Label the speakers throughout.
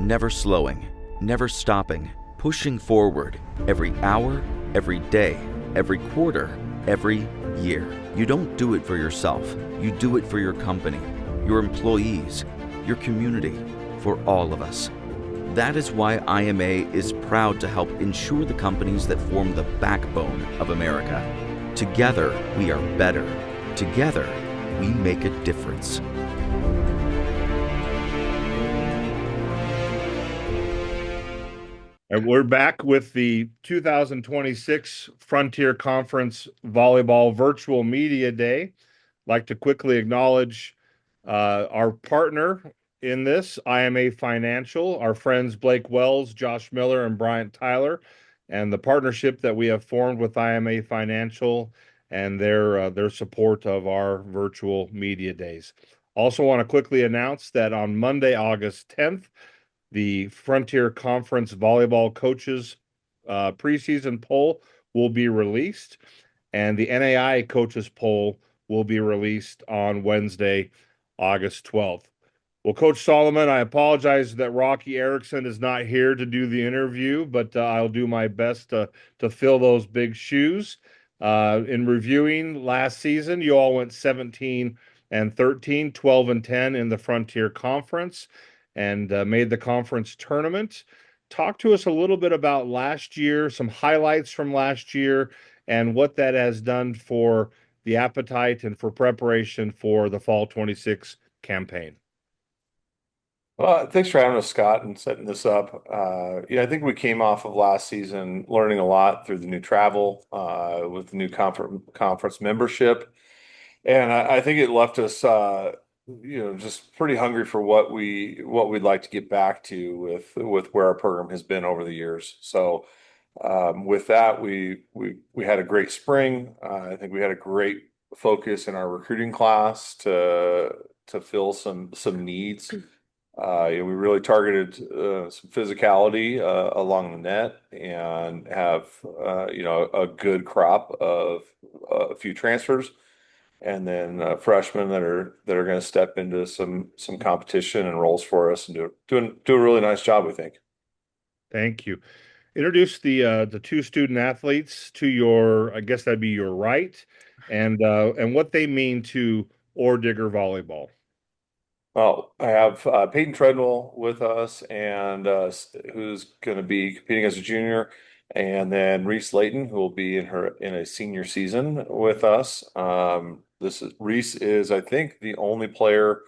Speaker 1: never slowing, never stopping, pushing forward every hour, every day, every quarter, every year. You don't do it for yourself. You do it for your company, your employees, your community, for all of us. That is why IMA is proud to help ensure the companies that form the backbone of America. Together, we are better. Together, we make a difference.
Speaker 2: And we're back with the 2026 Frontier Conference Volleyball Virtual Media Day. I'd like to quickly acknowledge our partner in this, IMA Financial, our friends Blake Wells, Josh Miller, and Bryant Tyler, and the partnership that we have formed with IMA Financial and their support of our virtual media days. Also want to quickly announce that on Monday, August 10th, the Frontier Conference Volleyball Coaches preseason poll will be released, and the NAI Coaches poll will be released on Wednesday, August 12th. Well, Coach Solomon, I apologize that Rocky Erickson is not here to do the interview, but I'll do my best to fill those big shoes. In reviewing last season, you all went 17-13, 12-10 in the Frontier Conference, and made the conference tournament. Talk to us a little bit about last year, some highlights from last year, and what that has done for the appetite and for preparation for the Fall 26 campaign.
Speaker 3: Well, thanks for having us, Scott, and setting this up. I think we came off of last season learning a lot through the new travel with the new conference membership. And I think it left us just pretty hungry for what we'd like to get back to with where our program has been over the years. So with that, we had a great spring. I think we had a great focus in our recruiting class to fill some needs. We really targeted some physicality along the net and have a good crop of a few transfers. And then freshmen that are going to step into some competition and roles for us and do a really nice job, we think.
Speaker 2: Thank you. Introduce the two student athletes to your, I guess that'd be your right, and what they mean to Digger volleyball.
Speaker 3: Well, I have Peyton Treadwell with us, and who's going to be competing as a junior, and then Reese Layton, who will be in a senior season with us. Reese is, I think, the only player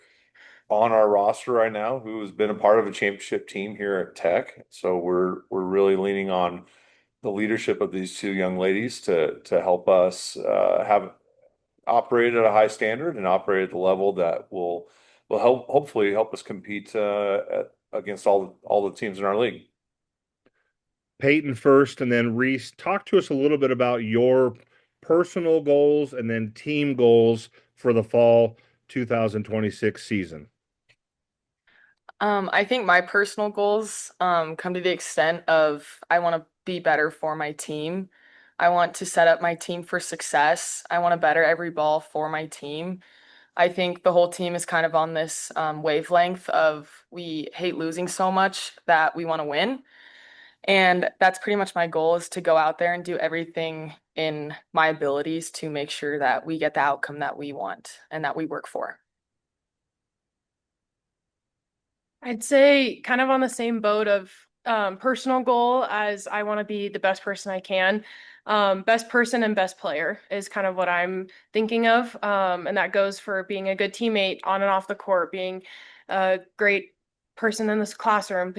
Speaker 3: on our roster right now who has been a part of a championship team here at Tech. So we're really leaning on the leadership of these two young ladies to help us have operate at a high standard and operate at the level that will hopefully help us compete against all the teams in our league.
Speaker 2: Peyton first, and then Reese. Talk to us a little bit about your personal goals and then team goals for the fall 2026 season.
Speaker 4: I think my personal goals come to the extent of I want to be better for my team. I want to set up my team for success. I want to better every ball for my team. I think the whole team is kind of on this wavelength of we hate losing so much that we want to win. And that's pretty much my goal, is to go out there and do everything in my abilities to make sure that we get the outcome that we want and that we work for.
Speaker 5: I'd say kind of on the same boat of personal goal, as I want to be the best person I can. Best person and best player is kind of what I'm thinking of. And that goes for being a good teammate on and off the court, being a great person in this classroom,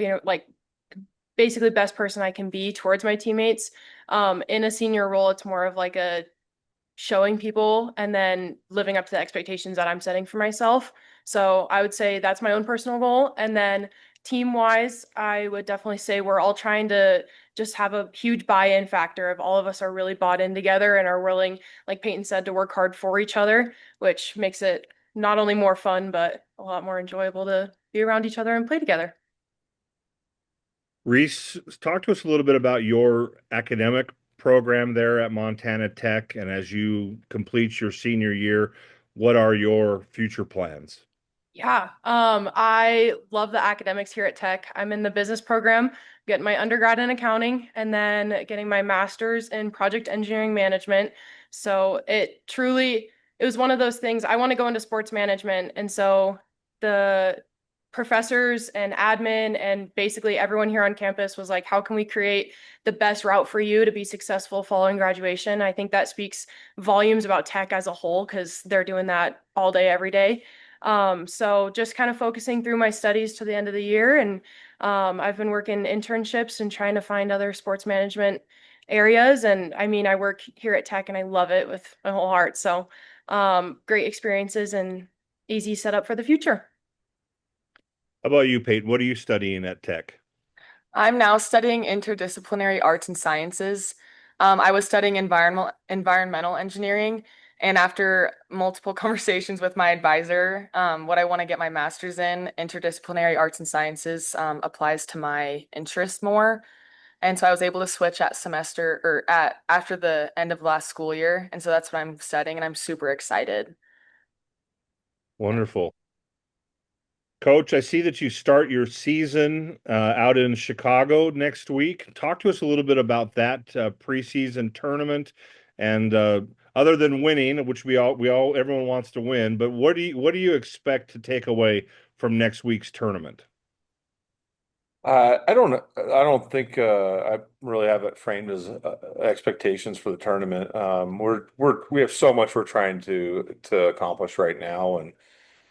Speaker 5: basically best person I can be towards my teammates. In a senior role, it's more of like a showing people and then living up to the expectations that I'm setting for myself. So I would say that's my own personal goal. And then team-wise, I would definitely say we're all trying to just have a huge buy-in factor of all of us are really bought in together and are willing, like Peyton said, to work hard for each other, which makes it not only more fun, but a lot more enjoyable to be around each other and play together.
Speaker 2: Reese, talk to us a little bit about your academic program there at Montana Tech, and as you complete your senior year, what are your future plans?
Speaker 5: Yeah, I love the academics here at Tech. I'm in the business program, getting my undergrad in accounting, and then getting my master's in project engineering management. So it was one of those things. I want to go into sports management, and so the professors and admin and basically everyone here on campus was like, how can we create the best route for you to be successful following graduation? I think that speaks volumes about Tech as a whole because they're doing that all day, every day. So just kind of focusing through my studies to the end of the year. And I've been working internships and trying to find other sports management areas. And I mean, I work here at Tech and I love it with my whole heart. So great experiences and easy setup for the future.
Speaker 2: How about you, Peyton? What are you studying at Tech?
Speaker 4: I'm now studying interdisciplinary arts and sciences. I was studying environmental engineering, and after multiple conversations with my advisor, what I want to get my master's in, interdisciplinary arts and sciences, applies to my interest more. And so I was able to switch at semester or at after the end of last school year, and so that's what I'm studying, and I'm super excited.
Speaker 2: Wonderful. Coach, I see that you start your season out in Chicago next week. Talk to us a little bit about that preseason tournament, and other than winning, which everyone wants to win, but what do you expect to take away from next week's tournament?
Speaker 3: I don't think I really have it framed as expectations for the tournament. We have so much we're trying to accomplish right now, and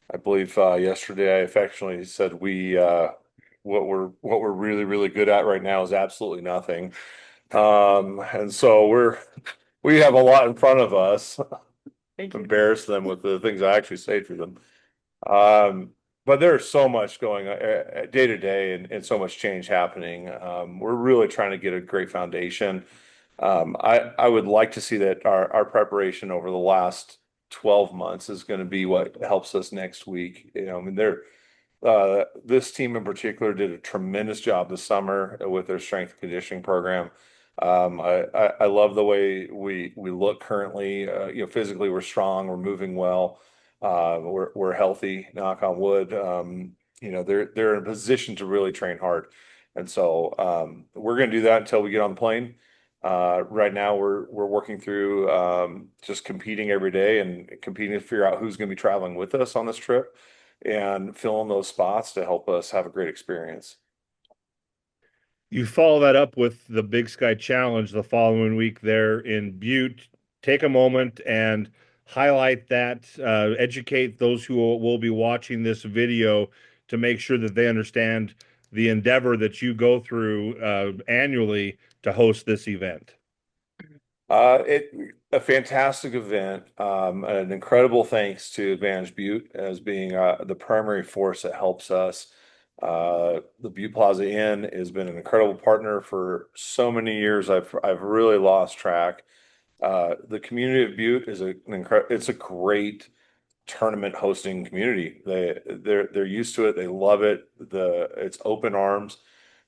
Speaker 3: I believe yesterday I affectionately said what we're really really good at right now is absolutely nothing. And so we have a lot in front of us.
Speaker 4: Thank you.
Speaker 3: Embarrass them with the things I actually say to them. Um, but there's so much going on day to day and so much change happening. We're really trying to get a great foundation. I would like to see that our preparation over the last 12 months is going to be what helps us next week. I mean, this team in particular did a tremendous job this summer with their strength and conditioning program. I love the way we look currently. Physically we're strong, we're moving well, we're healthy, knock on wood. They're in a position to really train hard, and so we're going to do that until we get on the plane. Right now we're working through just competing every day and competing to figure out who's going to be traveling with us on this trip and fill in those spots to help us have a great experience.
Speaker 2: You follow that up with the Big Sky Challenge the following week there in Butte. Take a moment and highlight that, educate those who will be watching this video to make sure that they understand the endeavor that you go through annually to host this event.
Speaker 3: It a fantastic event. An incredible thanks to Advantage Butte as being the primary force that helps us. The Butte Plaza Inn has been an incredible partner for so many years. I've really lost track. The community of Butte is it's a great tournament hosting community. They're used to it. They love it. It's open arms.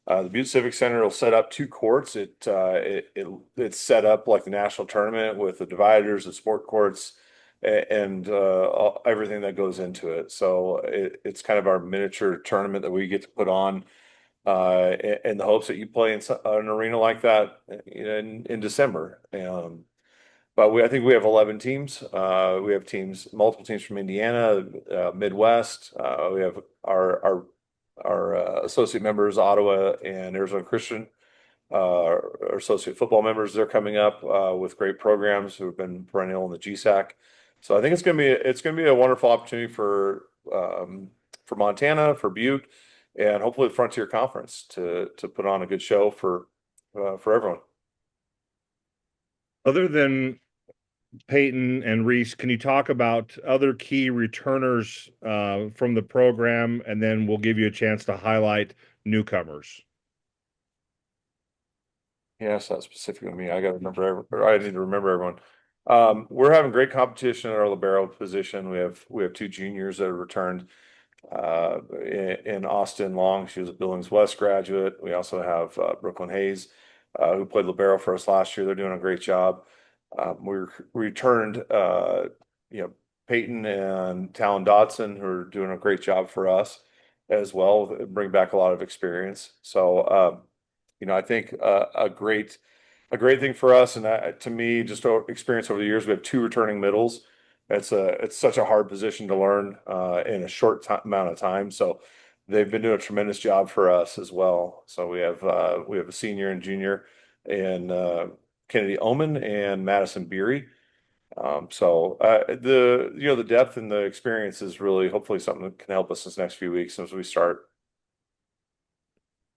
Speaker 3: The Butte Civic Center will set up two courts. It's set up like the national tournament with the dividers, the sport courts, and everything that goes into it. So it's kind of our miniature tournament that we get to put on in the hopes that you play in an arena like that in December. But I think we have 11 teams. We have multiple teams from Indiana, Midwest. We have our associate members, Ottawa and Arizona Christian, our associate football members. They're coming up with great programs who have been perennial in the GSAC. So I think it's gonna be a wonderful opportunity for Montana, for Butte, and hopefully the Frontier Conference to put on a good show for everyone.
Speaker 2: Other than Peyton and Reese, can you talk about other key returners from the program, and then we'll give you a chance to highlight newcomers.
Speaker 3: Yes, that's specifically me. I got to remember. I need to remember everyone. We're having great competition at our libero position. We have two juniors that have returned. In Austin Long, she was a Billings West graduate. We also have Brooklyn Hayes, who played libero for us last year. They're doing a great job. We returned, Peyton and Talon Dodson, who are doing a great job for us as well, bring back a lot of experience. So, I think a great thing for us, and to me, just experience over the years, we have two returning middles. It's such a hard position to learn in a short amount of time. So they've been doing a tremendous job for us as well. So we have a senior and junior in Kennedy Omen and Madison Beery. The depth and the experience is really hopefully something that can help us this next few weeks as we start.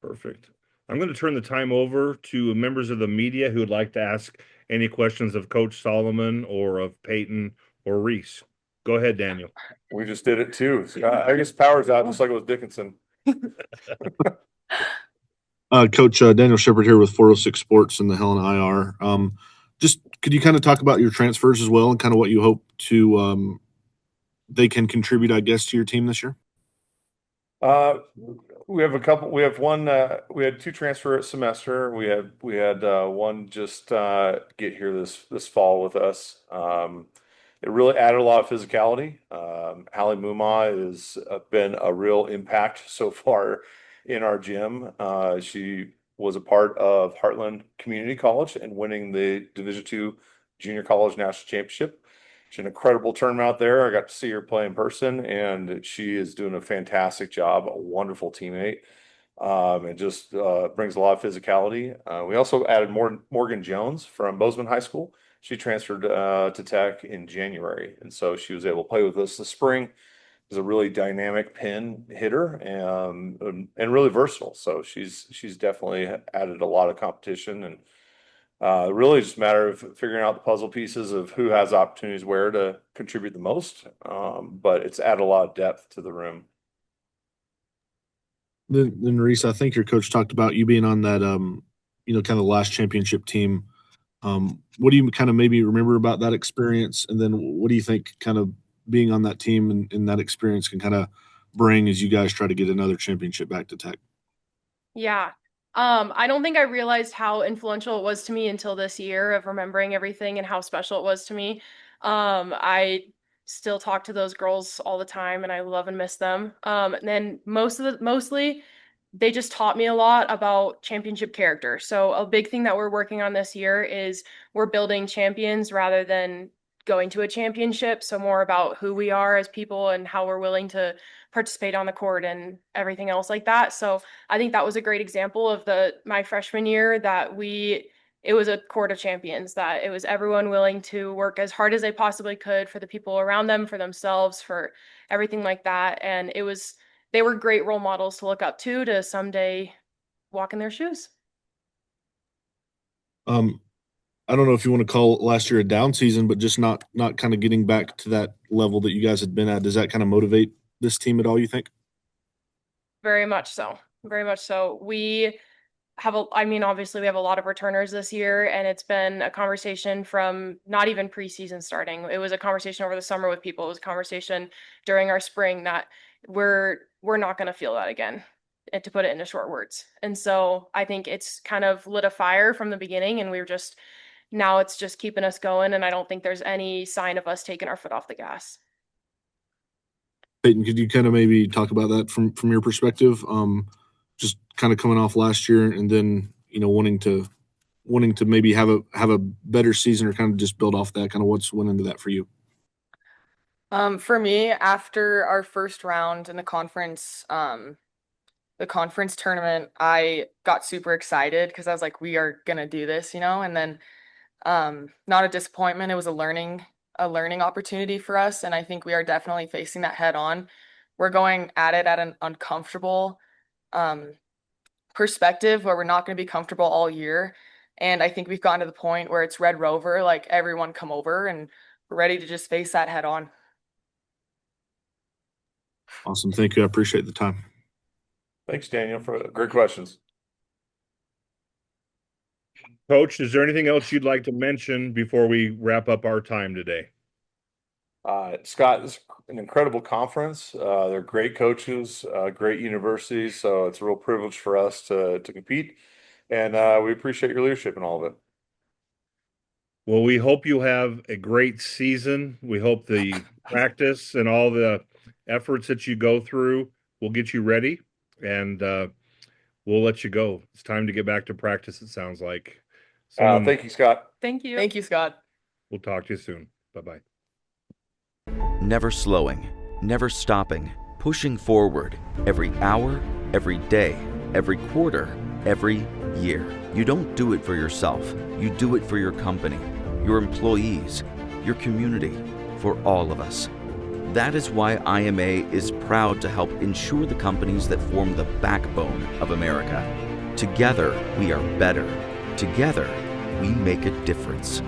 Speaker 2: Perfect. I'm going to turn the time over to members of the media who would like to ask any questions of Coach Solomon or of Peyton or Reese. Go ahead, Daniel.
Speaker 3: We just did it too. I guess power's out just like it was Dickinson.
Speaker 6: Coach Daniel Shepard here with 406 Sports and the Helena IR. Just could you kind of talk about your transfers as well and kind of what you hope to they can contribute, I guess, to your team this year?
Speaker 3: We have a couple. We have one. We had two transfer semester. We had one just get here this fall with us. It really added a lot of physicality. Hallie Muma has been a real impact so far in our gym. She was a part of Heartland Community College and winning the Division II Junior College National Championship. She's an incredible tournament out there. I got to see her play in person, and she is doing a fantastic job. A wonderful teammate, and just brings a lot of physicality. We also added Morgan Jones from Bozeman High School. She transferred to Tech in January, and so she was able to play with us this spring. Is a really dynamic pin hitter and really versatile. So she's definitely added a lot of competition, and really just a matter of figuring out the puzzle pieces of who has opportunities where to contribute the most. But it's added a lot of depth to the room.
Speaker 6: Then Reese, I think your coach talked about you being on that, kind of last championship team. What do you kind of maybe remember about that experience? And then what do you think kind of being on that team and that experience can kind of bring as you guys try to get another championship back to Tech?
Speaker 5: Yeah. I don't think I realized how influential it was to me until this year of remembering everything and how special it was to me. I still talk to those girls all the time and I love and miss them. And then mostly they just taught me a lot about championship character. So a big thing that we're working on this year is we're building champions rather than going to a championship. So more about who we are as people and how we're willing to participate on the court and everything else like that. So I think that was a great example of my freshman year that it was a court of champions, that it was everyone willing to work as hard as they possibly could for the people around them, for themselves, for everything like that. And they were great role models to look up to someday walk in their shoes.
Speaker 6: I don't know if you want to call last year a down season, but just not kind of getting back to that level that you guys had been at. Does that kind of motivate this team at all, you think?
Speaker 5: Very much so. Very much so. Obviously we have a lot of returners this year, and it's been a conversation from not even preseason starting. It was a conversation over the summer with people. It was a conversation during our spring that we're not going to feel that again, and to put it into short words. And so I think it's kind of lit a fire from the beginning, and now it's just keeping us going, and I don't think there's any sign of us taking our foot off the gas.
Speaker 6: Peyton, could you kind of maybe talk about that from your perspective? Just kind of coming off last year and then, wanting to maybe have a better season or kind of just build off that, kind of what's went into that for you?
Speaker 4: For me, after our first round in the conference tournament, I got super excited because I was like, we are gonna do this, and then not a disappointment. It was a learning opportunity for us, and I think we are definitely facing that head on. We're going at it at an uncomfortable perspective where we're not going to be comfortable all year, and I think we've gotten to the point where it's Red Rover, like everyone come over, and we're ready to just face that head on.
Speaker 6: Awesome. Thank you. I appreciate the time.
Speaker 3: Thanks, Daniel, for great questions.
Speaker 2: Coach, is there anything else you'd like to mention before we wrap up our time today?
Speaker 3: Scott, it's an incredible conference. They're great coaches, great universities. So it's a real privilege for us to compete. And we appreciate your leadership in all of it.
Speaker 2: Well, we hope you have a great season. We hope the practice and all the efforts that you go through will get you ready, and we'll let you go. It's time to get back to practice, it sounds like.
Speaker 3: Thank you, Scott.
Speaker 5: Thank you.
Speaker 4: Thank you, Scott.
Speaker 2: We'll talk to you soon. Bye-bye.
Speaker 1: Never slowing, never stopping, pushing forward every hour, every day, every quarter, every year. You don't do it for yourself. You do it for your company, your employees, your community, for all of us. That is why IMA is proud to help ensure the companies that form the backbone of America. Together, we are better. Together, we make a difference.